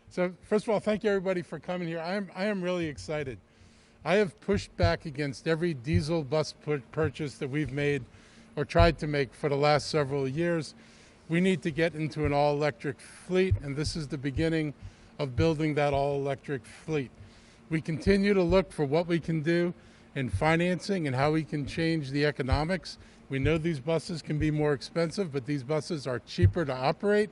So first of all, thank you everybody for coming here. I am really excited. I have pushed back against every diesel bus purchase that we've made or tried to make for the last several years. We need to get into an all-electric fleet, and this is the beginning of building that all-electric fleet. We continue to look for what we can do in financing and how we can change the economics. We know these buses can be more expensive, but these buses are cheaper to operate.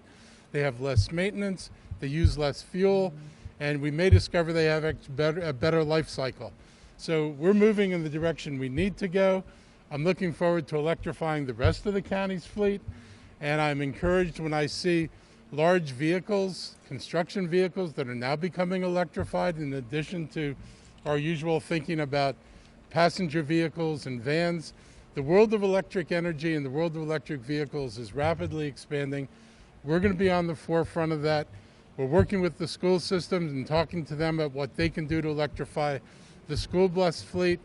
They have less maintenance, they use less fuel, and we may discover they have a better life cycle. So we're moving in the direction we need to go. I'm looking forward to electrifying the rest of the county's fleet, and I'm encouraged when I see large vehicles, construction vehicles that are now becoming electrified in addition to our usual thinking about passenger vehicles and vans. The world of electric energy and the world of electric vehicles is rapidly expanding. We're going to be on the forefront of that. We're working with the school systems and talking to them about what they can do to electrify the school bus fleet.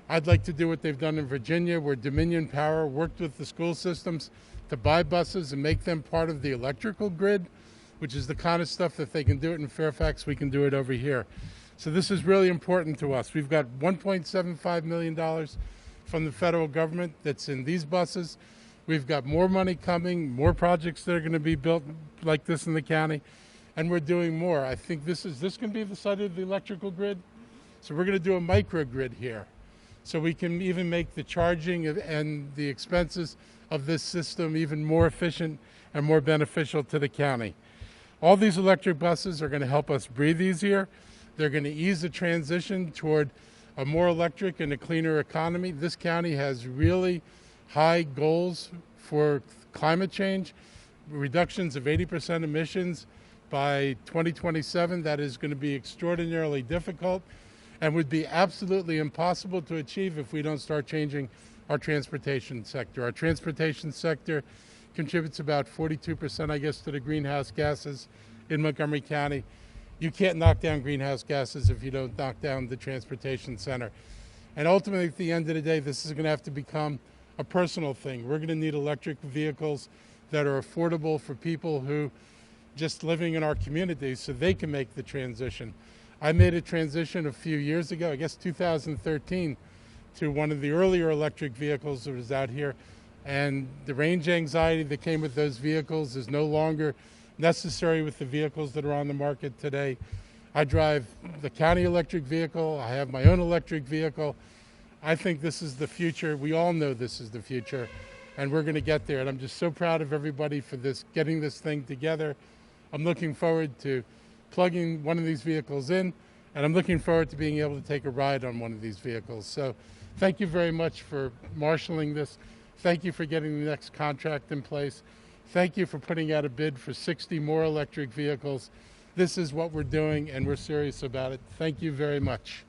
I'd like to do what they've done in Virginia, where Dominion Power worked with the school systems to buy buses and make them part of the electrical grid, which is the kind of stuff that they can do it in Fairfax, we can do it over here. So this is really important to us. We've got $1.75 million from the federal government that's in these buses. We've got more money coming, more projects that are going to be built like this in the county, and we're doing more. I think this can be the side of the electrical grid. So we're going to do a microgrid here, so we can even make the charging and the expenses of this system even more efficient and more beneficial to the county. All these electric buses are going to help us breathe easier. They're going to ease the transition toward a more electric and a cleaner economy. This county has really high goals for climate change, reductions of 80% emissions by 2027. That is going to be extraordinarily difficult and would be absolutely impossible to achieve if we don't start changing our transportation sector. Our transportation sector contributes about 42%, I guess, to the greenhouse gases in Montgomery County. You can't knock down greenhouse gases if you don't knock down the transportation center. And ultimately, at the end of the day, this is going to have to become a personal thing. We're going to need electric vehicles that are affordable for people who just living in our communities so they can make the transition. I made a transition a few years ago, I guess 2013, to one of the earlier electric vehicles that was out here. And the range anxiety that came with those vehicles is no longer necessary with the vehicles that are on the market today. I drive the county electric vehicle. I have my own electric vehicle. I think this is the future. We all know this is the future, and we're going to get there. And I'm just so proud of everybody for getting this thing together. I'm looking forward to plugging one of these vehicles in, and I'm looking forward to being able to take a ride on one of these vehicles. So thank you very much for marshaling this. Thank you for getting the next contract in place. Thank you for putting out a bid for 60 more electric vehicles. This is what we're doing, and we're serious about it. Thank you very much.